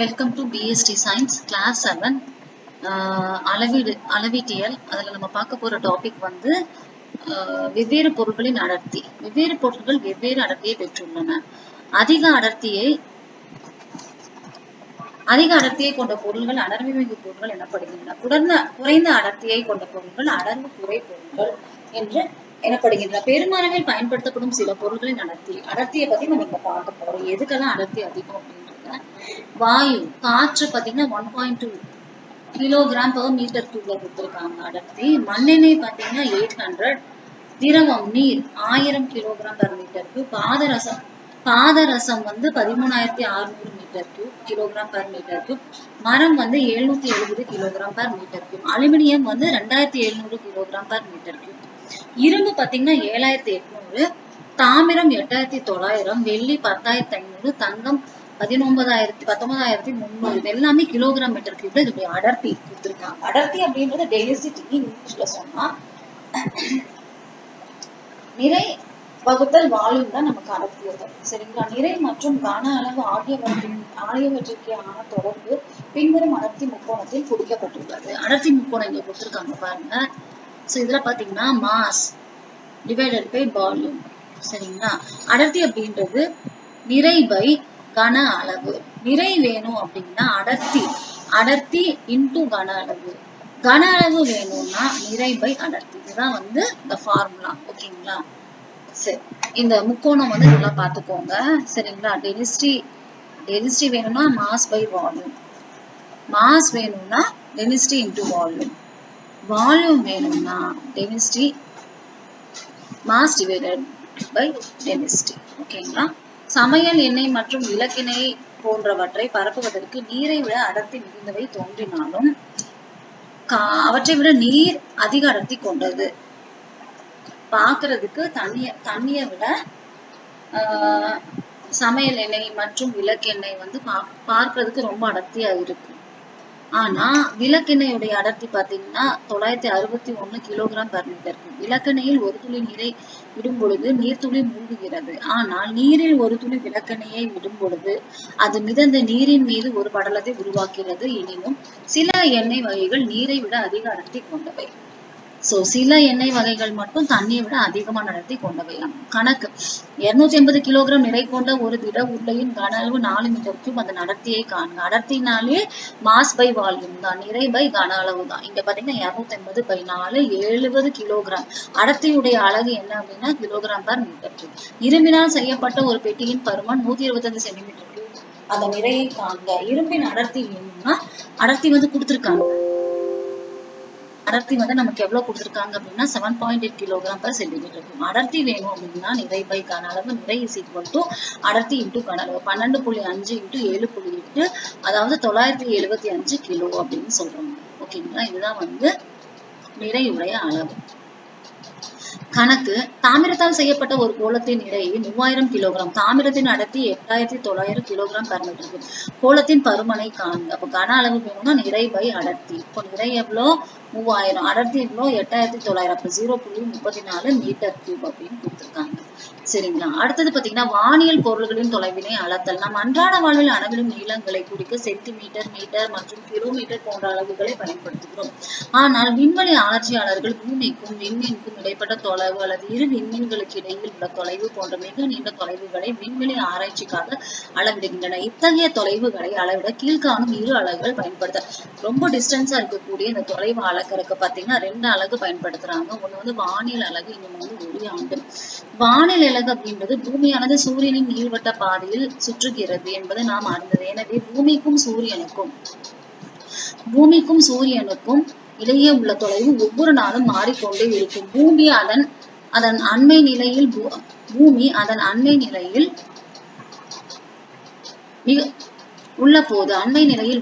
Welcome to BST Science Class 7 அளவீட்டியல். அதில் நம்ம பார்க்க போற டாபிக் வந்து வெவ்வேறு பொருட்களின் அடர்த்தி. வெவ்வேறு பொருட்கள் வெவ்வேறு அடர்த்தியை பெற்றுள்ளன. அதிக அடர்த்தியை கொண்ட பொருள்கள் அடர்வு மிகு பொருட்கள் எனப்படுகின்றன. குறைந்த அடர்த்தியை கொண்ட பொருட்கள் அடர்வு குறை பொருட்கள் என்று எனப்படுகின்றன. பெருமளவில் பயன்படுத்தப்படும் சில பொருட்களின் அடர்த்தியை பத்தி நம்ம இப்ப பார்க்க போறோம். எதுக்கெல்லாம் அடர்த்தி அதிகம் அப்படின்றத. வாயு, காற்று பாத்தீங்கன்னா 1.2 கிலோகிராம் per மீட்டர் கியூப்ல கொடுத்திருக்காங்க அடர்த்தி. மண்ணெண்ணெய் பாத்தீங்கன்னா 800, திரவம் நீர் 1000 கிலோகிராம் per மீட்டர் கியூப், பாதரசம் வந்து 13600 metre cube kilogram per metre cube, மரம் வந்து 770 kilogram per metre cube, aluminium வந்து 2700 கிலோகிராம் per மீட்டர் கியூப், இரும்பு பாத்தீங்கன்னா 7800, தாமிரம் 8900, வெள்ளி 10500, தங்கம் 19300. இது எல்லாமே கிலோகிராம் மீட்டர் கியூப்ல இது அடர்த்தி கொடுத்திருக்காங்க. அடர்த்தி அப்படின்றது டென்சிட்டி இங்கிலீஷ்ல சொன்னா நிறை வகுத்தல் வால்யூம் தான் நமக்கு அடர்த்தி வரும். சரிங்களா? நிறை மற்றும் கன அளவு ஆகியவற்றிற்கான தொடர்பு பின்வரும் அடர்த்தி முக்கோணத்தில் குறிக்கப்பட்டுள்ளது. அடர்த்தி முக்கோணம் இங்க கொடுத்திருக்காங்க பாருங்க. சோ இதுல பாத்தீங்கன்னா மாஸ் டிவைடட் பை வால்யூம். சரிங்களா? அடர்த்தி அப்படின்றது நிறை பை கன அளவு. நிறை வேணும் அப்படின்னா அடர்த்தி இன்டு கன அளவு. கன அளவு வேணும்னா நிறை பை அடர்த்தி. இதுதான் வந்து இந்த ஃபார்முலா. ஓகேங்களா? சரி, இந்த முக்கோணம் வந்து நல்லா பாத்துக்கோங்க. சரிங்களா? டென்சிட்டி வேணும்னா மாஸ் பை வால்யூம், மாஸ் வேணும்னா டென்சிட்டி இன்டு வால்யூம், வால்யூம் வேணும்னா density mass divided by density. ஓகேங்களா? சமையல் எண்ணெய் மற்றும் விளக்கெண்ணெய் போன்றவற்றை பரப்புவதற்கு நீரை விட அடர்த்தி மிகுந்தவை தோன்றினாலும் அவற்றை விட நீர் அதிக அடர்த்தி கொண்டது. பார்க்கிறதுக்கு தண்ணியை விட சமையல் எண்ணெய் மற்றும் விளக்கெண்ணெய் வந்து பார்க்கிறதுக்கு ரொம்ப அடர்த்தியா இருக்கு. ஆனா விளக்கெண்ணெயுடைய அடர்த்தி பாத்தீங்கன்னா 961 கிலோகிராம் per மீட்டர். விளக்கெண்ணெயில் ஒரு துளி நீரை விடும் பொழுது நீர்த்துளி மூழ்குகிறது. ஆனால் நீரில் ஒரு துளி விளக்கெண்ணெயை விடும் பொழுது அது மிதந்த நீரின் மீது ஒரு படலத்தை உருவாக்குகிறது. எனினும் சில எண்ணெய் வகைகள் நீரை விட அதிக அடர்த்தி கொண்டவை. சில எண்ணெய் வகைகள் மட்டும் தண்ணியை விட அதிகமான அடர்த்தி கொண்டவையாம். கணக்கு 280 கிலோகிராம் நிறை கொண்ட ஒரு திட உருளையின் கன அளவு 4 மீட்டர் கியூப். அதன் அடர்த்தியை காண்க. அடர்த்தினாலே மாஸ் பை வால்யூம் தான், நிறை பை கன அளவு தான். இங்க பாத்தீங்கன்னா 280/4 70 கிலோகிராம். அடர்த்தியுடைய அலகு என்ன அப்படின்னா கிலோகிராம் per மீட்டர் கியூப். இரும்பினால் செய்யப்பட்ட ஒரு பெட்டியின் பருமன் 125 சென்டிமீட்டர் கியூப். அந்த நிறையை காண்க. இரும்பின் அடர்த்தி வேணும்னா அடர்த்தி வந்து கொடுத்திருக்காங்க. அடர்த்தி வந்து நமக்கு எவ்வளவு கொடுத்திருக்காங்க அப்படின்னா 7.8 கிலோகிராம் per சென்டிமீட்டர். அடர்த்தி வேணும் அப்படின்னா நிறை பை கன அளவு. நிறை இஸ் ஈக்குவல் டு அடர்த்தி இன்டு கன அளவு. 12.5 இன்டு 7.8, அதாவது 975 கிலோ அப்படின்னு சொல்றாங்க. ஓகேங்களா? இதுதான் வந்து நிறையுடைய அளவு. கணக்கு தாமிரத்தால் செய்யப்பட்ட ஒரு கோலத்தின் நிறை 3000 கிலோகிராம். தாமிரத்தின் அடர்த்தி 8900 கிலோகிராம் per மீட்டர். கோலத்தின் பருமனை காண்க. அப்ப கன அளவு வேணும்னா நிறை பை அடர்த்தி. இப்போ நிறை எவ்வளோ 3000, அடர்த்தி எவ்வளோ 8900, அப்ப 0.34 மீட்டர் கியூப் அப்படின்னு கொடுத்திருக்காங்க. சரிங்களா? அடுத்தது பாத்தீங்கன்னா வானியல் பொருள்களின் தொலைவினை அளத்தல். நாம் அன்றாட வாழ்வில் அளவிடும் நீளங்களை குறிக்க சென்டிமீட்டர், மீட்டர் மற்றும் கிலோமீட்டர் போன்ற அளவுகளை பயன்படுத்துகிறோம். ஆனால் விண்வெளி ஆராய்ச்சியாளர்கள் பூமிக்கும் விண்மீனுக்கும் இடைப்பட்ட தொலைவு அல்லது இரு விண்மீன்களுக்கு இடையில் உள்ள தொலைவு போன்ற மிக நீண்ட தொலைவுகளை விண்வெளி ஆராய்ச்சிக்காக அளவிடுகின்றனர். இத்தகைய தொலைவுகளை அளவிட கீழ்காணும் இரு அலகுகள் பயன்படுத்த. ரொம்ப டிஸ்டன்ஸா இருக்கக்கூடிய இந்த தொலைவு அளக்கறதுக்கு பாத்தீங்கன்னா 2 அலகு பயன்படுத்துறாங்க. ஒண்ணு வந்து வானியல் அலகு, இன்னொன்னு வந்து ஒளி ஆண்டு. வானியல் அலகு அப்படின்றது பூமியானது சூரியனின் நீள்வட்ட பாதையில் சுற்றுகிறது என்பது நாம் அறிந்தது. எனவே பூமிக்கும் சூரியனுக்கும் இடையே உள்ள தொலைவு ஒவ்வொரு நாளும் மாறிக்கொண்டே இருக்கும். பூமி அதன் அண்மை நிலையில்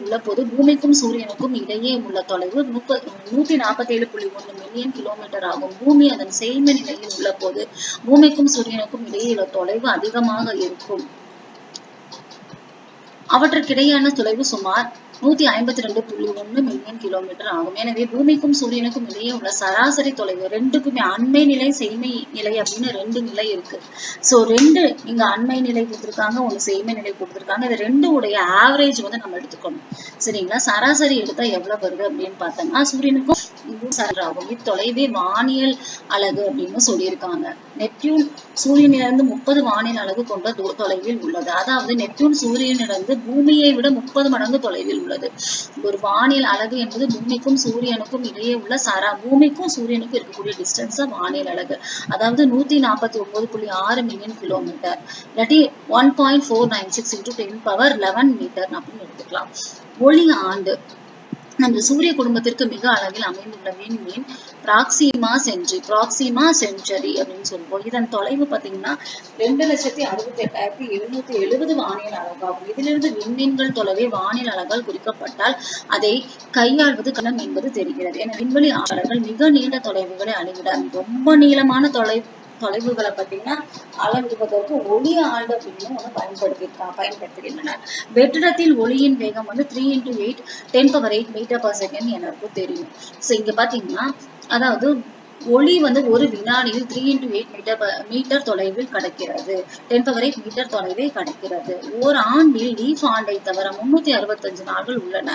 உள்ள போது பூமிக்கும் சூரியனுக்கும் இடையே உள்ள தொலைவு 147.1 மில்லியன் கிலோமீட்டர் ஆகும். பூமி அதன் செய்மை நிலையில் உள்ள போது பூமிக்கும் சூரியனுக்கும் இடையே உள்ள தொலைவு அதிகமாக இருக்கும். அவற்றுக்கிடையான தொலைவு சுமார் 152.1 மில்லியன் கிலோமீட்டர் ஆகும். எனவே பூமிக்கும் சூரியனுக்கும் இடையே உள்ள சராசரி தொலைவு ரெண்டுக்குமே அண்மை நிலை செய்மை நிலை அப்படின்னு ரெண்டு நிலை இருக்கு. சோ ரெண்டு இங்க அண்மை நிலை கொடுத்திருக்காங்க, ஒண்ணு செய்மை நிலை கொடுத்திருக்காங்க. இது ரெண்டு உடைய ஆவரேஜ் வந்து நம்ம எடுத்துக்கணும். சரிங்களா? சராசரி எடுத்தா எவ்வளவு வருது அப்படின்னு பார்த்தோம்னா சூரியனுக்கும் ஆகும். இத்தொலைவே வானியல் அலகு அப்படின்னு சொல்லியிருக்காங்க. நெப்டியூன் சூரியனிலிருந்து 30 வானியல் அலகு கொண்ட தொலைவில் உள்ளது. அதாவது நெப்டியூன் சூரியனிலிருந்து பூமியை விட 30 மடங்கு தொலைவில் உள்ளது. ஒரு வானியல் அலகு என்பது பூமிக்கும் சூரியனுக்கும் இடையே உள்ள பூமிக்கும் சூரியனுக்கும் இருக்கக்கூடிய டிஸ்டன்ஸ் வானியல் அலகு. அதாவது 149.6 மில்லியன் கிலோமீட்டர், இல்லாட்டி 1.496 into 10^11 மீட்டர் அப்படின்னு எடுத்துக்கலாம். ஒளி ஆண்டு நம்ம சூரிய குடும்பத்திற்கு மிக அழகில் அமைந்துள்ள விண்மீன் பிராக்சிமா சென்சுரி அப்படின்னு சொல்லுவோம். இதன் தொலைவு பாத்தீங்கன்னா 2,68,770 வானியல் அலகாகும். இதிலிருந்து விண்மீன்கள் தொலைவே வானியல் அலகால் குறிக்கப்பட்டால் அதை கையாள்வது கடினம் என்பது தெரிகிறது. என விண்வெளி ஆய்வாளர்கள் மிக நீண்ட தொலைவுகளை அளவிட ரொம்ப நீளமான தொலைவுகளை பார்த்தீங்கன்னா அளவிடுவதற்கு ஒளி ஆண்டு அப்படின்னு ஒண்ணு பயன்படுத்துகின்றனர். வெற்றிடத்தில் ஒளியின் வேகம் வந்து 3 into 8 10^8 மீட்டர்/செகண்ட் எனக்கு தெரியும். சோ இங்க பாத்தீங்கன்னா அதாவது ஒளி வந்து ஒரு வினாடியில் 3 into 8 மீட்டர் தொலைவில் கடக்கிறது. 10^8 மீட்டர் தொலைவை கடக்கிறது. ஒரு ஆண்டில் லீஃப் ஆண்டை தவிர 365 நாட்கள் உள்ளன.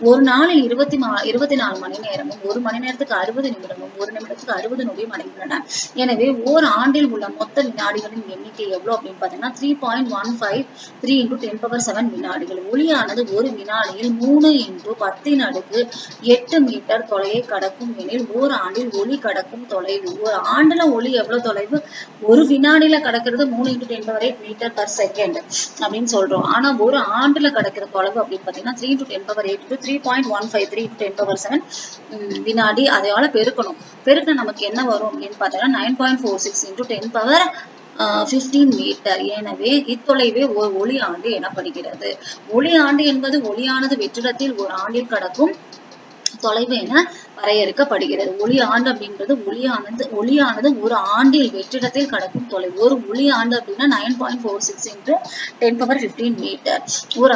ஒரு நாளில் 24 மணி நேரமும், ஒரு மணி நேரத்துக்கு 60 நிமிடமும், ஒரு நிமிடத்துக்கு 60 நொடியும் அடைந்துள்ளன. எனவே ஓர் ஆண்டில் உள்ள மொத்த வினாடிகளின் எண்ணிக்கை எவ்வளவு அப்படின்னு பாத்தீங்கன்னா 3.153 into 10^7 வினாடிகள். ஒளியானது ஒரு வினாடியில் 3 into 10^8 மீட்டர் தொலைவை கடக்கும் எனில் ஓர் ஆண்டில் ஒளி கடக்கும் தொலைவு, ஒரு ஆண்டுல ஒளி எவ்வளவு தொலைவு, ஒரு வினாடியில கடக்கிறது 3 into 10^8 மீட்டர்/செகண்ட் அப்படின்னு சொல்றோம். ஆனா ஒரு ஆண்டுல கடக்கிற தொலைவு அப்படின்னு பாத்தீங்கன்னா 3 into 10^8 to 3.153 into 10^7 வினாடி. அதையால பெருக்கணும் நமக்கு என்ன வரும் அப்படின்னு பாத்தீங்கன்னா 9.46 into 10^15 மீட்டர். எனவே இத்தொலைவே ஒரு ஒளி ஆண்டு எனப்படுகிறது. ஒளி ஆண்டு என்பது ஒளியானது வெற்றிடத்தில் ஒரு ஆண்டில் கடக்கும் தொலைவு என வரையறுக்கப்படுகிறது. ஒளி ஆண்டு அப்படின்றது ஒளியானது ஒரு ஆண்டில் வெற்றிடத்தில் கடக்கும் தொலைவு. ஒரு ஒளி ஆண்டு அப்படின்னா 9.46 into 10^15 மீட்டர். ஒரு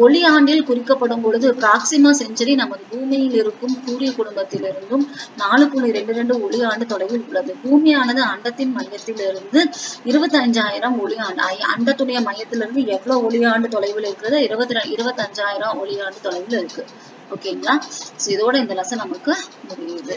ஒளி ஆண்டில் குறிக்கப்படும் பொழுது பிராக்சிமா சென்சுரி நமது பூமியில் இருக்கும் சூரிய குடும்பத்திலிருந்தும் 4.22 ஒளி ஆண்டு தொலைவில் உள்ளது. பூமியானது அண்டத்தின் மையத்திலிருந்து 25,000 ஒளி ஆண்டு, அண்டத்துடைய மையத்திலிருந்து எவ்வளவு ஒளி ஆண்டு தொலைவில் இருக்கிறது? 25,000 ஒளி ஆண்டு தொலைவில் இருக்கு. ஓகேங்களா? இதோட இந்த லெசன் நமக்கு முடியுது.